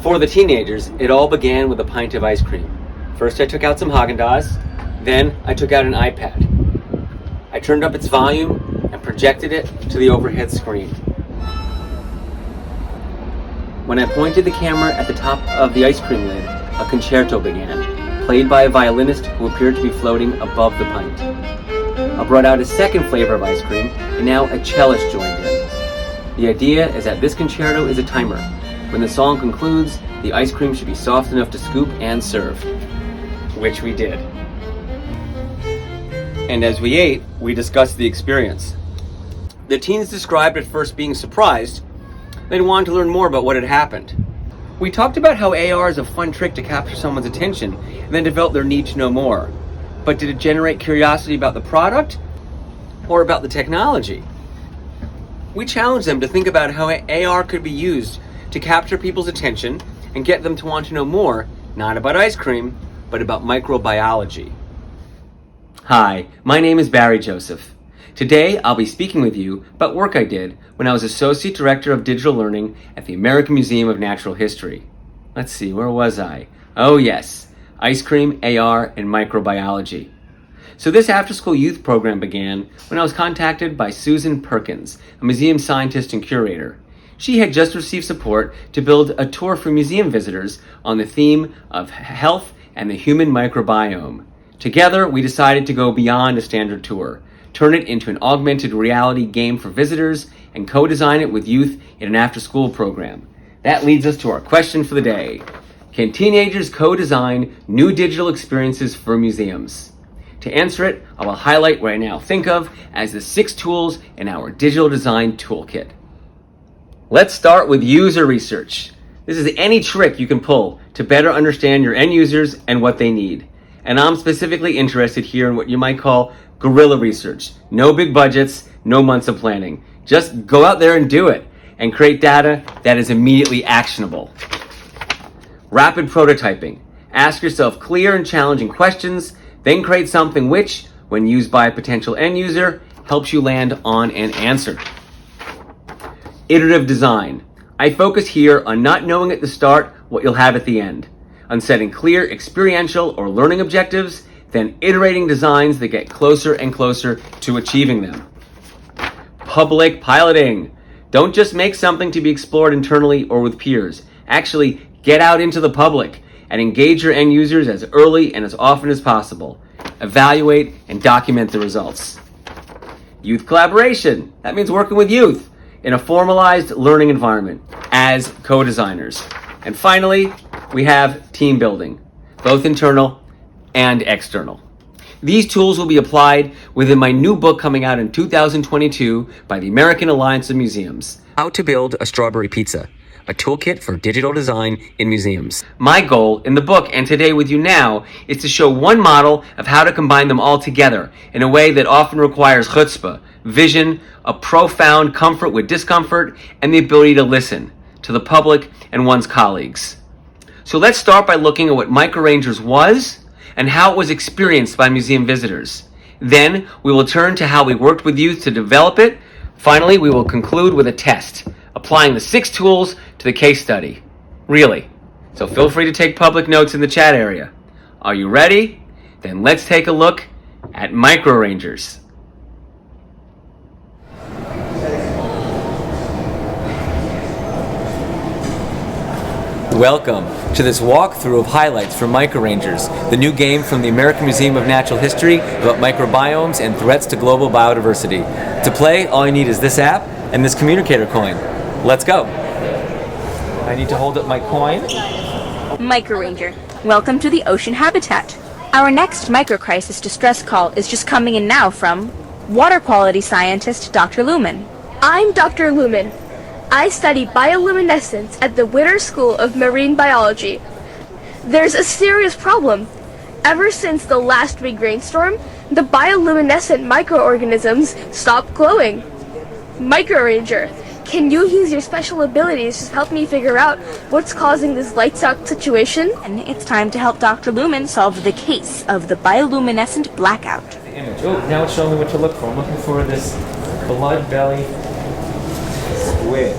For the teenagers, it all began with a pint of ice cream. First I took out some Haagen-Dazs, then I took out an iPad. I turned up its volume and projected it to the overhead screen. When I pointed the camera at the top of the ice cream lid, a concerto began, played by a violinist who appeared to be floating above the pint. I brought out a second flavor of ice cream, and now a cellist joined in. The idea is that this concerto is a timer. When the song concludes, the ice cream should be soft enough to scoop and serve, which we did. And as we ate, we discussed the experience. The teens described at first being surprised. They wanted to learn more about what had happened. We talked about how AR is a fun trick to capture someone's attention and then develop their need to know more. But did it generate curiosity about the product or about the technology? We challenged them to think about how AR could be used to capture people's attention and get them to want to know more, not about ice cream, but about microbiology. Hi, my name is Barry Joseph. Today, I'll be speaking with you about work I did when I was Associate Director of Digital Learning at the American Museum of Natural History. Let's see, where was I? Oh yes, ice cream, AR, and microbiology. So this after-school youth program began when I was contacted by Susan Perkins, a museum scientist and curator. She had just received support to build a tour for museum visitors on the theme of health and the human microbiome. Together, we decided to go beyond a standard tour, turn it into an augmented reality game for visitors, and co-design it with youth in an after-school program. That leads us to our question for the day. Can teenagers co-design new digital experiences for museums? To answer it, I will highlight what I now think of as the 6 tools in our digital design toolkit. Let's start with user research. This is any trick you can pull to better understand your end users and what they need. And I'm specifically interested here in what you might call guerrilla research. No big budgets, no months of planning. Just go out there and do it and create data that is immediately actionable. Rapid prototyping. Ask yourself clear and challenging questions, then create something which, when used by a potential end user, helps you land on an answer. Iterative design. I focus here on not knowing at the start what you'll have at the end, on setting clear experiential or learning objectives, then iterating designs that get closer and closer to achieving them. Public piloting. Don't just make something to be explored internally or with peers. Actually, get out into the public and engage your end users as early and as often as possible. Evaluate and document the results. Youth collaboration. That means working with youth in a formalized learning environment as co-designers. And finally, we have team building, both internal and external. These tools will be applied within my new book coming out in 2022 by the American Alliance of Museums, How to Build a Strawberry Pizza, a toolkit for digital design in museums. My goal in the book and today with you now is to show one model of how to combine them all together in a way that often requires chutzpah, vision, a profound comfort with discomfort, and the ability to listen to the public and one's colleagues. So let's start by looking at what MicroRangers was and how it was experienced by museum visitors. Then we will turn to how we worked with youth to develop it. Finally, we will conclude with a test, applying the 6 tools to the case study. Really. So feel free to take public notes in the chat area. Are you ready? Then let's take a look at MicroRangers. Welcome to this walkthrough of highlights from MicroRangers, the new game from the American Museum of Natural History about microbiomes and threats to global biodiversity. To play, all you need is this app and this communicator coin. Let's go. I need to hold up my coin. MicroRanger, welcome to the ocean habitat. Our next microcrisis distress call is just coming in now from water quality scientist Dr. Lumen. I'm Dr. Lumen. I study bioluminescence at the Winter School of Marine Biology. There's a serious problem. Ever since the last big rainstorm, the bioluminescent microorganisms stopped glowing. MicroRanger, can you use your special abilities to help me figure out what's causing this lights out situation? And it's time to help Dr. Lumen solve the case of the bioluminescent blackout. Oh, now it's showing me what to look for. I'm looking for this blood belly squid.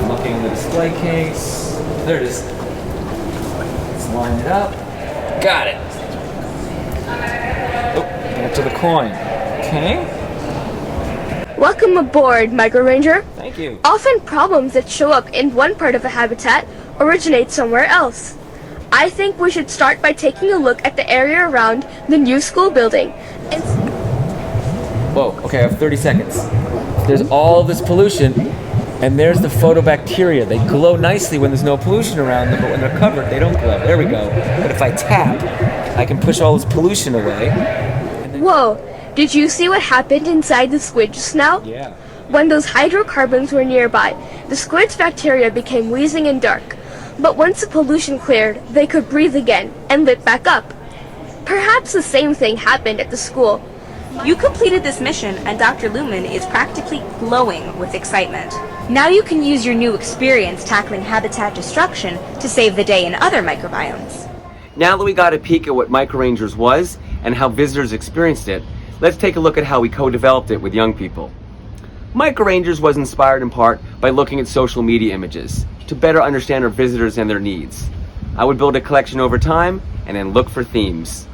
I'm looking in the display case. There it is. Let's line it up. Got it. Oh, back to the coin. Okay. Welcome aboard, MicroRanger. Thank you. Often problems that show up in one part of a habitat originate somewhere else. I think we should start by taking a look at the area around the new school building. Whoa, okay, I have 30 seconds. There's all this pollution, and there's the photobacteria. They glow nicely when there's no pollution around them, but when they're covered, they don't glow. There we go. But if I tap, I can push all this pollution away. Whoa, did you see what happened inside the squid just now? Yeah. When those hydrocarbons were nearby, the squid's bacteria became wheezing and dark. But once the pollution cleared, they could breathe again and lit back up. Perhaps the same thing happened at the school. You completed this mission, and Dr. Lumen is practically glowing with excitement. Now you can use your new experience tackling habitat destruction to save the day in other microbiomes. Now that we got a peek at what MicroRangers was and how visitors experienced it, let's take a look at how we co-developed it with young people. MicroRangers was inspired in part by looking at social media images to better understand our visitors and their needs. I would build a collection over time and then look for themes.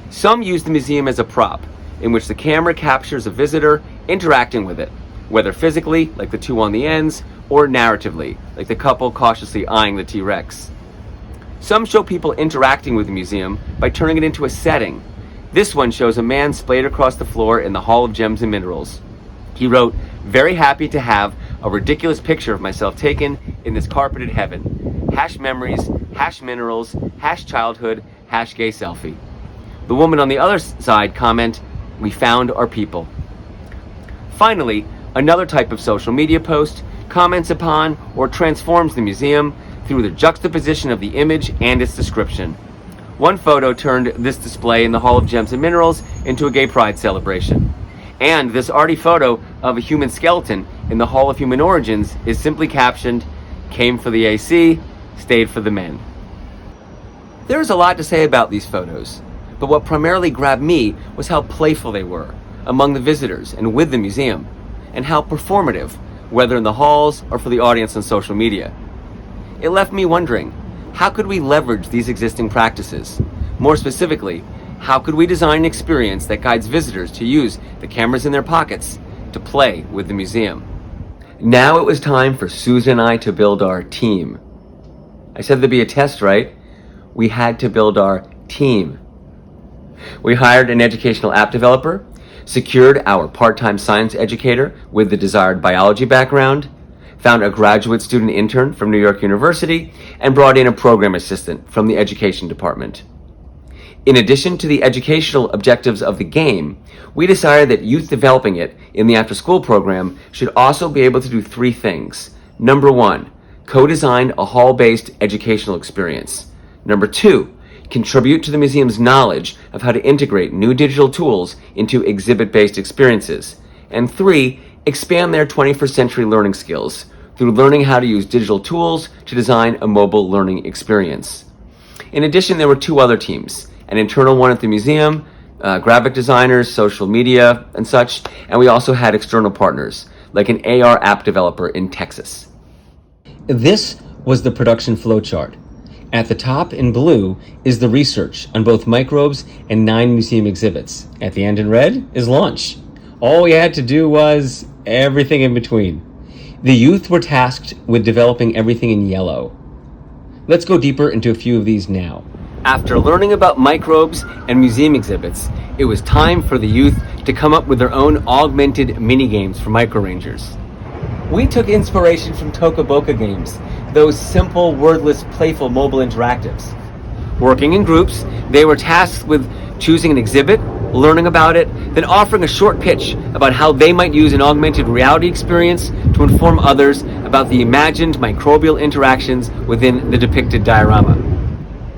Some use the museum as a prop, in which the camera captures a visitor interacting with it, whether physically, like the two on the ends, or narratively, like the couple cautiously eyeing the T-Rex. Some show people interacting with the museum by turning it into a setting. This one shows a man splayed across the floor in the Hall of Gems and Minerals. He wrote, "Very happy to have a ridiculous picture of myself taken in this carpeted heaven. Hash memories, hash minerals, hash childhood, hash gay selfie." The woman on the other side comment, "We found our people." Finally, another type of social media post comments upon or transforms the museum through the juxtaposition of the image and its description. One photo turned this display in the Hall of Gems and Minerals into a gay pride celebration. And this arty photo of a human skeleton in the Hall of Human Origins is simply captioned, "Came for the AC, stayed for the men." There is a lot to say about these photos, but what primarily grabbed me was how playful they were among the visitors and with the museum, and how performative, whether in the halls or for the audience on social media. It left me wondering, how could we leverage these existing practices? More specifically, how could we design an experience that guides visitors to use the cameras in their pockets to play with the museum? Now it was time for Susan and I to build our team. I said there'd be a test, right? We had to build our team. We hired an educational app developer, secured our part-time science educator with the desired biology background, found a graduate student intern from New York University, and brought in a program assistant from the education department. In addition to the educational objectives of the game, we decided that youth developing it in the after-school program should also be able to do three things. Number one, co-design a hall-based educational experience. Number two, contribute to the museum's knowledge of how to integrate new digital tools into exhibit-based experiences. And three, expand their 21st century learning skills through learning how to use digital tools to design a mobile learning experience. In addition, there were two other teams, an internal one at the museum, graphic designers, social media, and such, and we also had external partners, like an AR app developer in Texas. This was the production flowchart. At the top in blue is the research on both microbes and 9 museum exhibits. At the end in red is launch. All we had to do was everything in between. The youth were tasked with developing everything in yellow. Let's go deeper into a few of these now. After learning about microbes and museum exhibits, it was time for the youth to come up with their own augmented mini-games for MicroRangers. We took inspiration from Tokaboka games, those simple, wordless, playful mobile interactives. Working in groups, they were tasked with choosing an exhibit, learning about it, then offering a short pitch about how they might use an augmented reality experience to inform others about the imagined microbial interactions within the depicted diorama.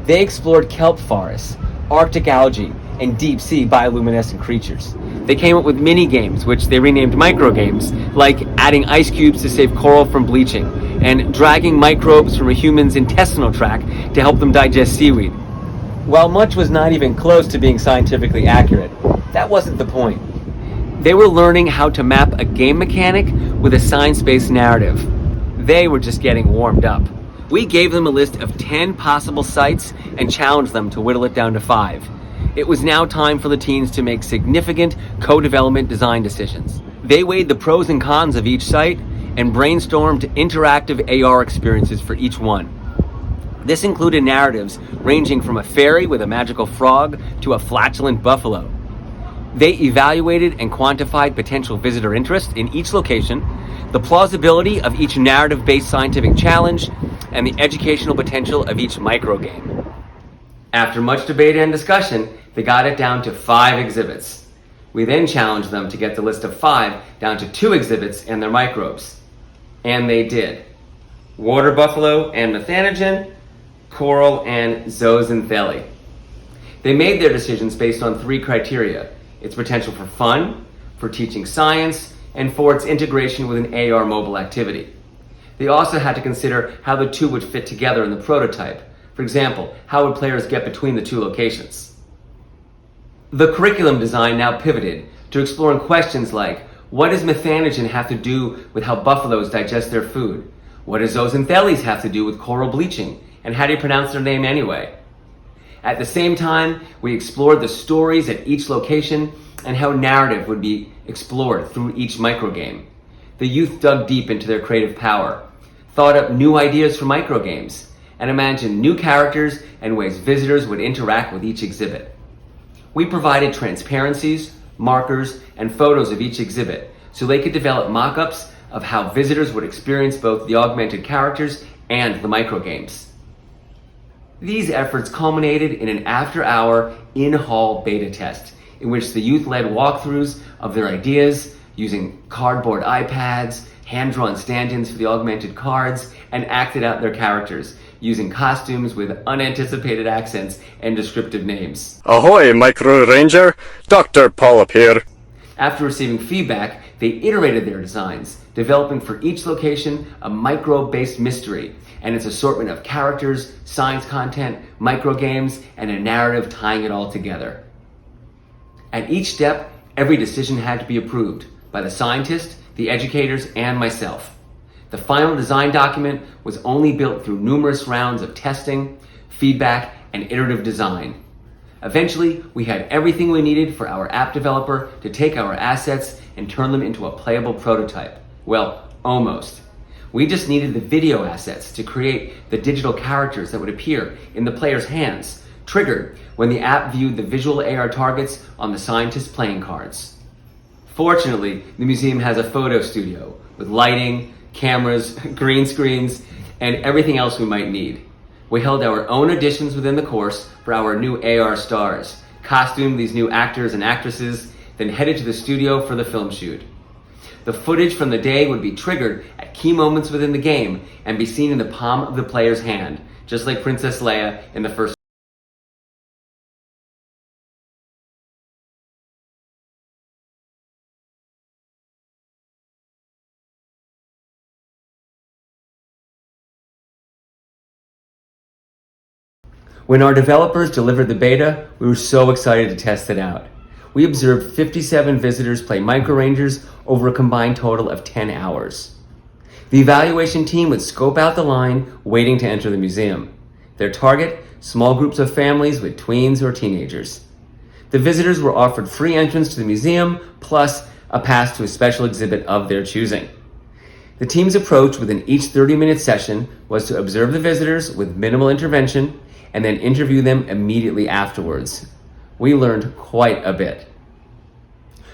They explored kelp forests, Arctic algae, and deep-sea bioluminescent creatures. They came up with mini-games, which they renamed micro-games, like adding ice cubes to save coral from bleaching, and dragging microbes from a human's intestinal tract to help them digest seaweed. While much was not even close to being scientifically accurate, that wasn't the point. They were learning how to map a game mechanic with a science-based narrative. They were just getting warmed up. We gave them a list of 10 possible sites and challenged them to whittle it down to 5. It was now time for the teens to make significant co-development design decisions. They weighed the pros and cons of each site and brainstormed interactive AR experiences for each one. This included narratives ranging from a fairy with a magical frog to a flatulent buffalo. They evaluated and quantified potential visitor interest in each location, the plausibility of each narrative-based scientific challenge, and the educational potential of each microgame. After much debate and discussion, they got it down to 5 exhibits. We then challenged them to get the list of 5 down to 2 exhibits and their microbes. And they did. Water buffalo and methanogen, coral and zooxanthellae. They made their decisions based on 3 criteria: its potential for fun, for teaching science, and for its integration with an AR mobile activity. They also had to consider how the two would fit together in the prototype. For example, how would players get between the 2 locations? The curriculum design now pivoted to exploring questions like, what does methanogen have to do with how buffaloes digest their food? What does zooxanthellae have to do with coral bleaching? And how do you pronounce their name anyway? At the same time, we explored the stories at each location and how narrative would be explored through each microgame. The youth dug deep into their creative power, thought up new ideas for microgames, and imagined new characters and ways visitors would interact with each exhibit. We provided transparencies, markers, and photos of each exhibit so they could develop mock-ups of how visitors would experience both the augmented characters and the microgames. These efforts culminated in an after-hour, in-hall beta test in which the youth led walkthroughs of their ideas using cardboard iPads, hand-drawn stand-ins for the augmented cards, and acted out their characters using costumes with unanticipated accents and descriptive names. Ahoy, MicroRanger! Dr. Polyp here. After receiving feedback, they iterated their designs, developing for each location a microbe-based mystery and its assortment of characters, science content, microgames, and a narrative tying it all together. At each step, every decision had to be approved by the scientist, the educators, and myself. The final design document was only built through numerous rounds of testing, feedback, and iterative design. Eventually, we had everything we needed for our app developer to take our assets and turn them into a playable prototype. Well, almost. We just needed the video assets to create the digital characters that would appear in the player's hands, triggered when the app viewed the visual AR targets on the scientist's playing cards. Fortunately, the museum has a photo studio with lighting, cameras, green screens, and everything else we might need. We held our own auditions within the course for our new AR stars, costumed these new actors and actresses, then headed to the studio for the film shoot. The footage from the day would be triggered at key moments within the game and be seen in the palm of the player's hand, just like Princess Leia in the first. When our developers delivered the beta, we were so excited to test it out. We observed 57 visitors play MicroRangers over a combined total of 10 hours. The evaluation team would scope out the line waiting to enter the museum. Their target, small groups of families with tweens or teenagers. The visitors were offered free entrance to the museum, plus a pass to a special exhibit of their choosing. The team's approach within each 30-minute session was to observe the visitors with minimal intervention and then interview them immediately afterwards. We learned quite a bit.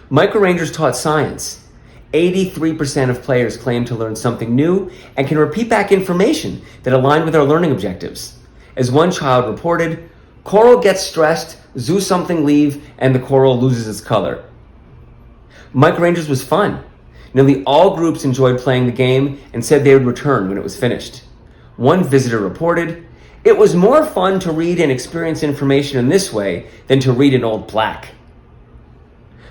MicroRangers taught science. 83% of players claimed to learn something new and can repeat back information that aligned with our learning objectives. As one child reported, coral gets stressed, zoo something leave, and the coral loses its color. MicroRangers was fun. Nearly all groups enjoyed playing the game and said they would return when it was finished. One visitor reported, "It was more fun to read and experience information in this way than to read an old plaque."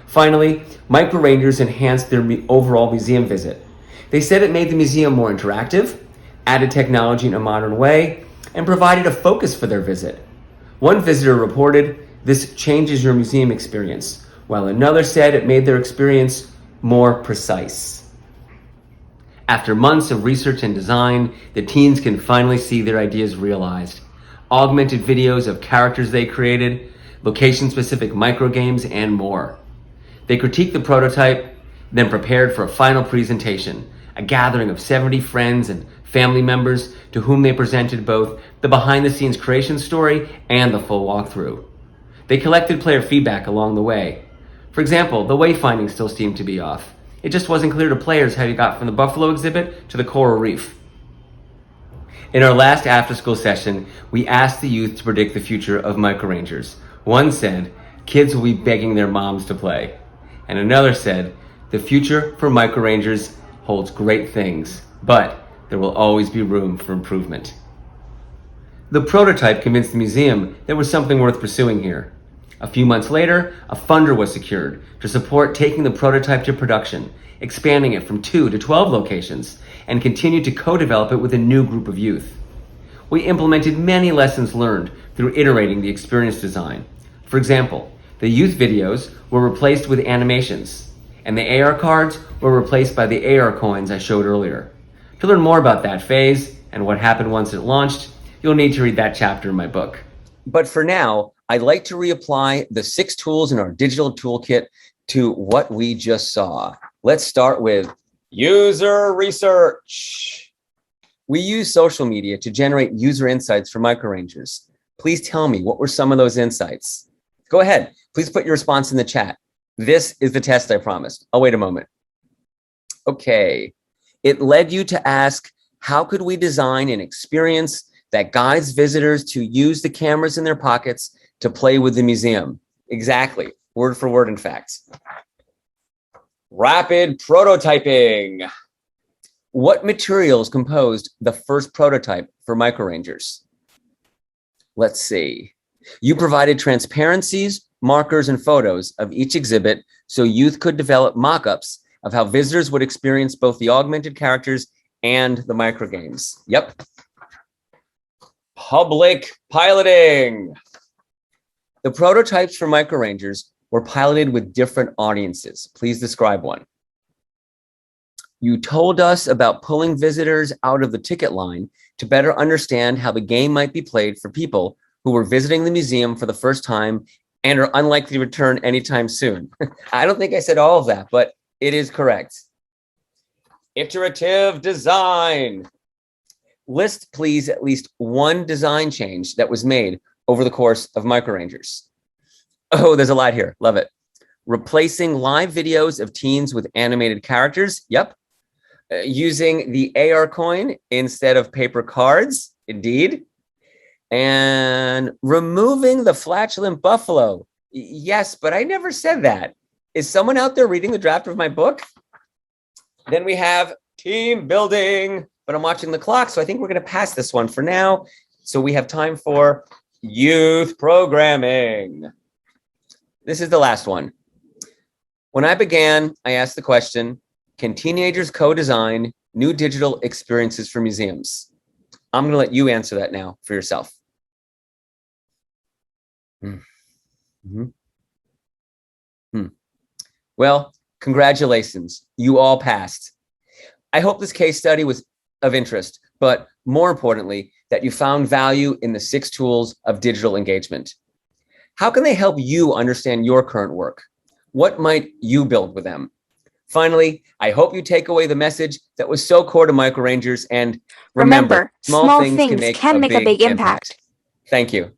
Finally, MicroRangers enhanced their overall museum visit. They said it made the museum more interactive, added technology in a modern way, and provided a focus for their visit. One visitor reported, "This changes your museum experience," while another said it made their experience more precise. After months of research and design, the teens can finally see their ideas realized. Augmented videos of characters they created, location-specific microgames, and more. They critiqued the prototype, then prepared for a final presentation, a gathering of 70 friends and family members to whom they presented both the behind-the-scenes creation story and the full walkthrough. They collected player feedback along the way. For example, the wayfinding still seemed to be off. It just wasn't clear to players how you got from the buffalo exhibit to the coral reef. In our last after-school session, we asked the youth to predict the future of MicroRangers. One said, kids will be begging their moms to play. And another said, the future for MicroRangers holds great things, but there will always be room for improvement. The prototype convinced the museum there was something worth pursuing here. A few months later, a funder was secured to support taking the prototype to production, expanding it from 2 to 12 locations, and continued to co-develop it with a new group of youth. We implemented many lessons learned through iterating the experience design. For example, the youth videos were replaced with animations, and the AR cards were replaced by the AR coins I showed earlier. To learn more about that phase and what happened once it launched, you'll need to read that chapter in my book. But for now, I'd like to reapply the 6 tools in our digital toolkit to what we just saw. Let's start with user research. We use social media to generate user insights for MicroRangers. Please tell me, what were some of those insights? Go ahead, please put your response in the chat. This is the test I promised. I'll wait a moment. Okay, it led you to ask, how could we design an experience that guides visitors to use the cameras in their pockets to play with the museum? Exactly, word for word, in fact. Rapid prototyping. What materials composed the first prototype for MicroRangers? Let's see. You provided transparencies, markers, and photos of each exhibit so youth could develop mock-ups of how visitors would experience both the augmented characters and the microgames. Yep. Public piloting. The prototypes for MicroRangers were piloted with different audiences. Please describe one. You told us about pulling visitors out of the ticket line to better understand how the game might be played for people who were visiting the museum for the first time and are unlikely to return anytime soon. I don't think I said all of that, but it is correct. Iterative design. List, please, at least one design change that was made over the course of MicroRangers. Oh, there's a lot here. Love it. Replacing live videos of teens with animated characters. Yep. Using the AR coin instead of paper cards. Indeed. And removing the flatulent buffalo. Yes, but I never said that. Is someone out there reading the draft of my book? Then we have team building, but I'm watching the clock, so I think we're going to pass this one for now. So we have time for youth programming. This is the last one. When I began, I asked the question, can teenagers co-design new digital experiences for museums? I'm going to let you answer that now for yourself. Well, congratulations. You all passed. I hope this case study was of interest, but more importantly, that you found value in the 6 tools of digital engagement. How can they help you understand your current work? What might you build with them? Finally, I hope you take away the message that was so core to MicroRangers, and remember, small things can make a big impact. Thank you.